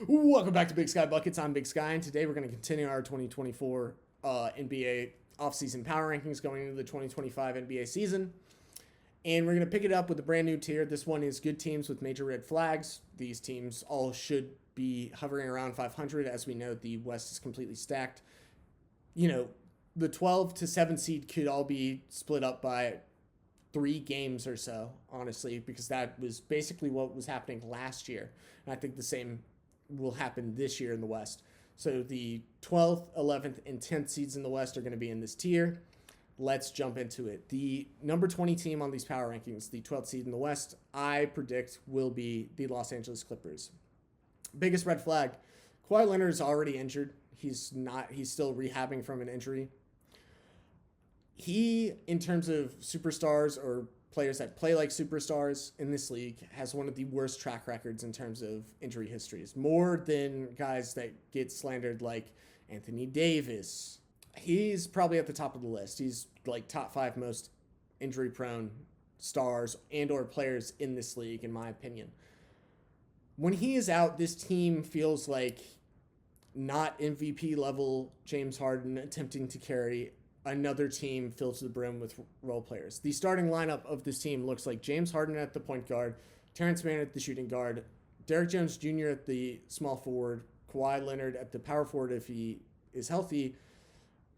Welcome back to Big Sky Buckets. I'm Big Sky, and today we're going to continue our 2024 NBA offseason power rankings going into the 2025 NBA season. And we're going to pick it up with a brand new tier. This one is good teams with major red flags. These teams all should be hovering around 500. As we know, the West is completely stacked. You know, the 12 to 7 seed could all be split up by 3 games or so, honestly, because that was basically what was happening last year. And I think the same will happen this year in the West. So the 12th, 11th, and 10th seeds in the West are going to be in this tier. Let's jump into it. The number 20 team on these power rankings, the 12th seed in the West, I predict will be the Los Angeles Clippers. Biggest red flag, Kawhi Leonard is already injured. He's still rehabbing from an injury. He, in terms of superstars or players that play like superstars in this league, has one of the worst track records in terms of injury histories. More than guys that get slandered like Anthony Davis. He's probably at the top of the list. He's like top 5 most injury prone stars and or players in this league, in my opinion. When he is out, this team feels like not MVP level James Harden attempting to carry another team filled to the brim with role players. The starting lineup of this team looks like James Harden at the point guard, Terrence Mann at the shooting guard, Derrick Jones Jr. at the small forward, Kawhi Leonard at the power forward if he is healthy,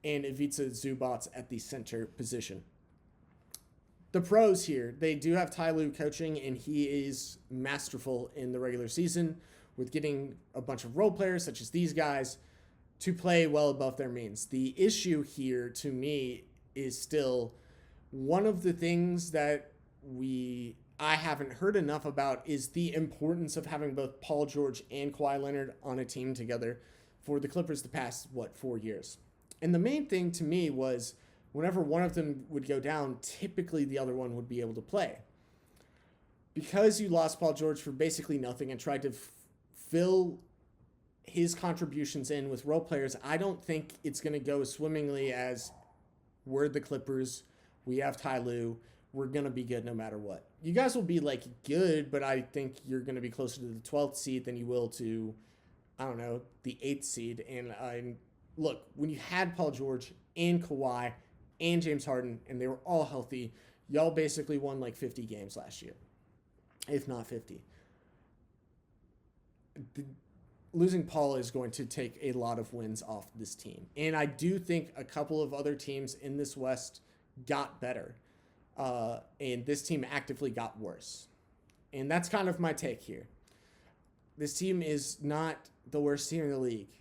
and Ivica Zubac at the center position. The pros here, they do have Ty Lue coaching, and he is masterful in the regular season with getting a bunch of role players such as these guys to play well above their means. The issue here to me is still one of the things that I haven't heard enough about is the importance of having both Paul George and Kawhi Leonard on a team together for the Clippers the past 4 years. And the main thing to me was whenever one of them would go down, typically the other one would be able to play. Because you lost Paul George for basically nothing and tried to fill his contributions in with role players, I don't think it's going to go as swimmingly as we're the Clippers, we have Ty Lue, we're going to be good no matter what. You guys will be like good, but I think you're going to be closer to the 12th seed than you will to, I don't know, the 8th seed. And look, when you had Paul George and Kawhi and James Harden and they were all healthy, y'all basically won like 50 games last year, if not 50. Losing Paul is going to take a lot of wins off this team. And I do think a couple of other teams in this West got better. And this team actively got worse. And that's kind of my take here. This team is not the worst team in the league.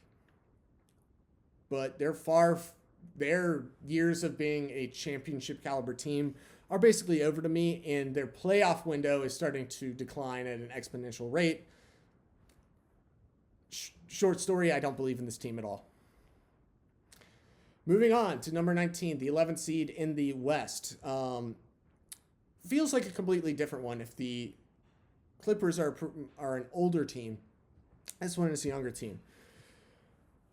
But their years of being a championship caliber team are basically over to me. And their playoff window is starting to decline at an exponential rate. Short story, I don't believe in this team at all. Moving on to number 19, the 11th seed in the West. Feels like a completely different one if the Clippers are an older team. This one is a younger team.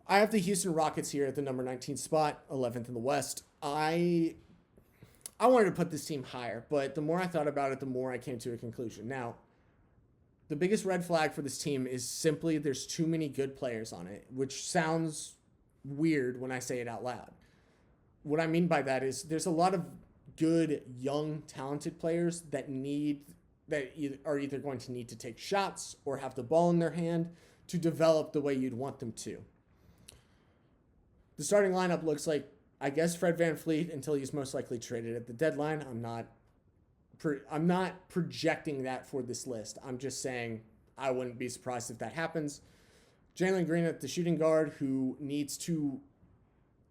I have the Houston Rockets here at the number 19 spot, 11th in the West. I wanted to put this team higher, but the more I thought about it, the more I came to a conclusion. Now, the biggest red flag for this team is simply there's too many good players on it, which sounds weird when I say it out loud. What I mean by that is there's a lot of good, young, talented players that are either going to need to take shots or have the ball in their hand to develop the way you'd want them to. The starting lineup looks like, I guess, Fred VanVleet until he's most likely traded at the deadline. I'm not projecting that for this list. I'm just saying I wouldn't be surprised if that happens. Jalen Green at the shooting guard, who needs to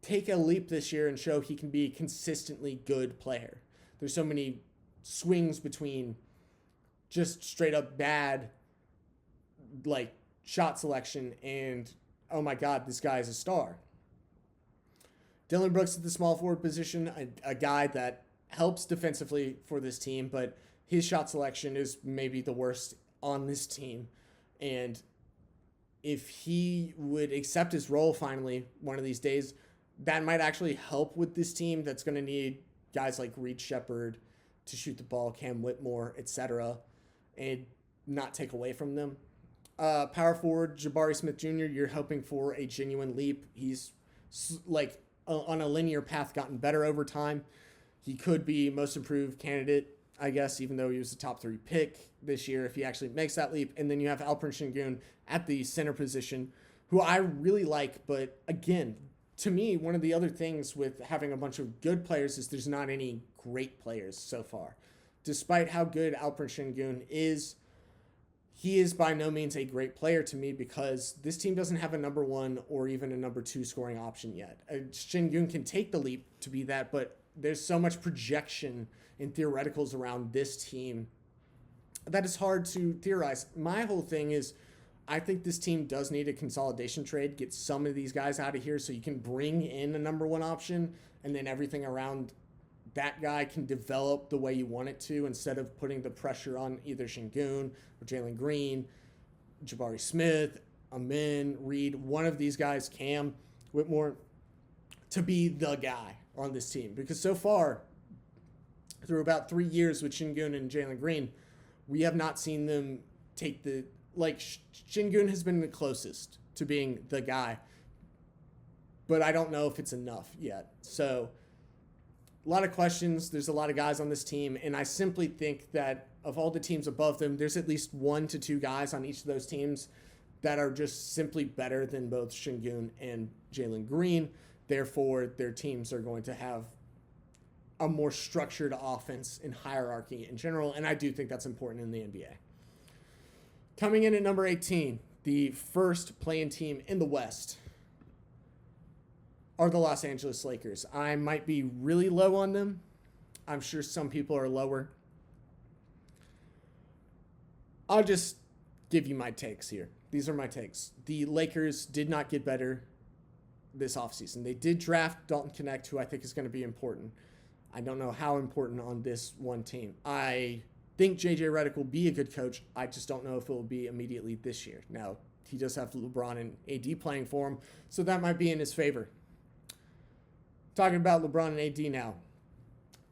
take a leap this year and show he can be a consistently good player. There's so many swings between just straight up bad, like, shot selection and, oh my God, this guy is a star. Dylan Brooks at the small forward position, a guy that helps defensively for this team, but his shot selection is maybe the worst on this team. And if he would accept his role finally one of these days, that might actually help with this team that's going to need guys like Reed Shepherd to shoot the ball, Cam Whitmore, etc., and not take away from them. Power forward Jabari Smith Jr., you're hoping for a genuine leap. He's like on a linear path, gotten better over time. He could be most improved candidate, I guess, even though he was a top 3 pick this year, if he actually makes that leap. And then you have Alperen Sengun at the center position, who I really like. But again, to me, one of the other things with having a bunch of good players is there's not any great players so far. Despite how good Alperen Sengun is, he is by no means a great player to me because this team doesn't have a number 1 or even a number 2 scoring option yet. Sengun can take the leap to be that, but there's so much projection and theoreticals around this team that is hard to theorize. My whole thing is I think this team does need a consolidation trade, get some of these guys out of here so you can bring in a number 1 option, and then everything around that guy can develop the way you want it to instead of putting the pressure on either Sengun or Jalen Green, Jabari Smith, Amin, Reed, one of these guys, Cam Whitmore, to be the guy on this team. Because so far, through about 3 years with Sengun and Jalen Green, we have not seen them take the... Like, Sengun has been the closest to being the guy, but I don't know if it's enough yet. So, a lot of questions. There's a lot of guys on this team, and I simply think that of all the teams above them, there's at least 1 to 2 guys on each of those teams that are just simply better than both Sengun and Jalen Green. Therefore, their teams are going to have a more structured offense and hierarchy in general, and I do think that's important in the NBA. Coming in at number 18, the first play-in team in the West are the Los Angeles Lakers. I might be really low on them. I'm sure some people are lower. I'll just give you my takes here. These are my takes. The Lakers did not get better this offseason. They did draft Dalton Knecht, who I think is going to be important. I don't know how important on this one team. I think J.J. Redick will be a good coach. I just don't know if it will be immediately this year. Now, he does have LeBron and AD playing for him, so that might be in his favor. Talking about LeBron and AD now.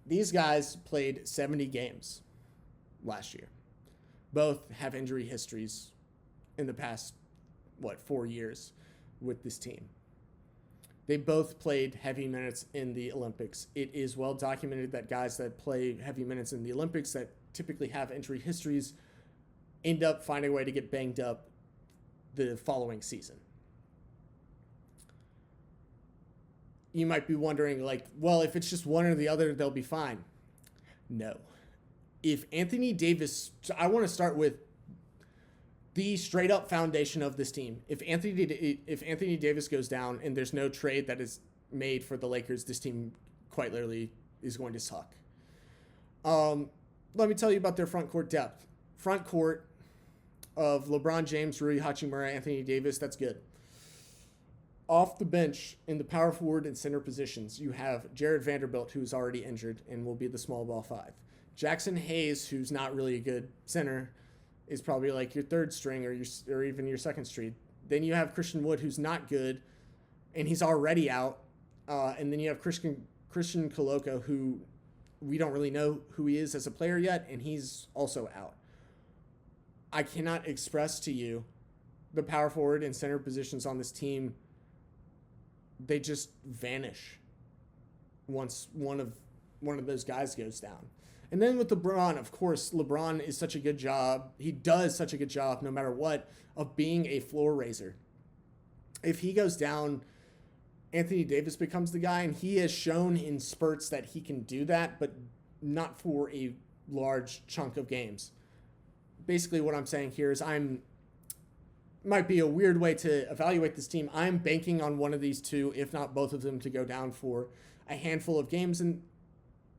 These guys played 70 games last year. Both have injury histories in the past, 4 years with this team. They both played heavy minutes in the Olympics. It is well documented that guys that play heavy minutes in the Olympics that typically have injury histories end up finding a way to get banged up the following season. You might be wondering, if it's just one or the other, they'll be fine. No. If Anthony Davis... I want to start with the straight-up foundation of this team. If Anthony Davis goes down and there's no trade that is made for the Lakers, this team quite literally is going to suck. Let me tell you about their front court depth. Front court of LeBron James, Rui Hachimura, Anthony Davis, that's good. Off the bench in the power forward and center positions, you have Jared Vanderbilt, who's already injured and will be the small ball 5. Jackson Hayes, who's not really a good center, is probably like your third string or even your second string. Then you have Christian Wood, who's not good, and he's already out. And then you have Christian Koloko, who we don't really know who he is as a player yet, and he's also out. I cannot express to you the power forward and center positions on this team. They just vanish once one of those guys goes down. And then with LeBron, of course, LeBron is such a good job. He does such a good job, no matter what, of being a floor raiser. If he goes down, Anthony Davis becomes the guy, and he has shown in spurts that he can do that, but not for a large chunk of games. Basically, what I'm saying here is might be a weird way to evaluate this team. I'm banking on one of these two, if not both of them, to go down for a handful of games in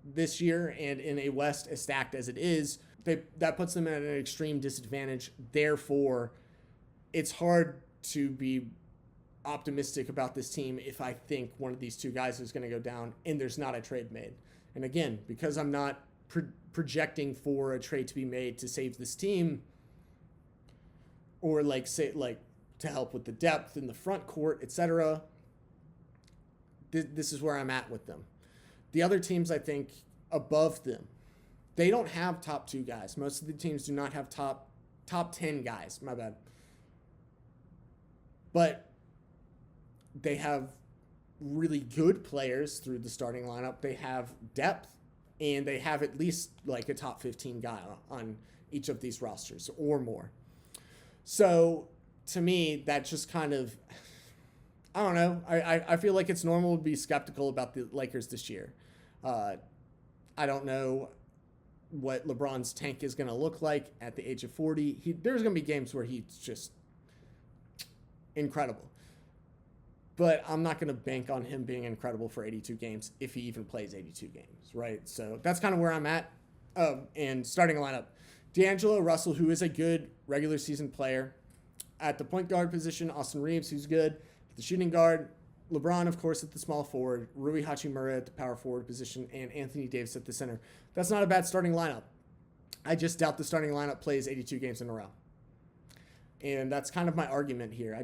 this year, and in a West as stacked as it is, that puts them at an extreme disadvantage. Therefore, it's hard to be optimistic about this team if I think one of these two guys is going to go down and there's not a trade made. And again, because I'm not projecting for a trade to be made to save this team, or to help with the depth in the front court, etc. This is where I'm at with them. The other teams, I think, above them, they don't have top 2 guys. Most of the teams do not have top 10 guys. My bad. but they have really good players through the starting lineup. They have depth, and they have at least like a top 15 guy on each of these rosters or more. So to me, that just kind of, I don't know. I feel like it's normal to be skeptical about the Lakers this year. I don't know what LeBron's tank is going to look like at the age of 40. There's going to be games where he's just incredible. But I'm not going to bank on him being incredible for 82 games if he even plays 82 games, right? So that's kind of where I'm at. And starting a lineup, D'Angelo Russell, who is a good regular season player. At the point guard position, Austin Reeves, who's good. At the shooting guard, LeBron, of course, at the small forward. Rui Hachimura at the power forward position. And Anthony Davis at the center. That's not a bad starting lineup. I just doubt the starting lineup plays 82 games in a row. And that's kind of my argument here. I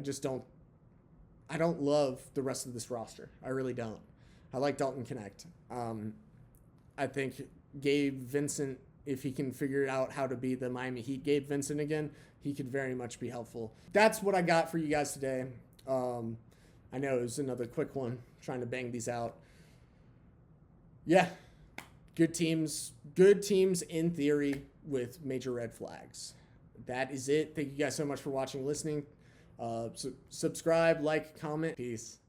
don't love the rest of this roster. I really don't. I like Dalton Connect. I think Gabe Vincent, if he can figure out how to be the Miami Heat Gabe Vincent again, he could very much be helpful. That's what I got for you guys today. I know it was another quick one, trying to bang these out. Yeah, good teams in theory with major red flags. That is it. Thank you guys so much for watching and listening. Subscribe, like, comment. Peace.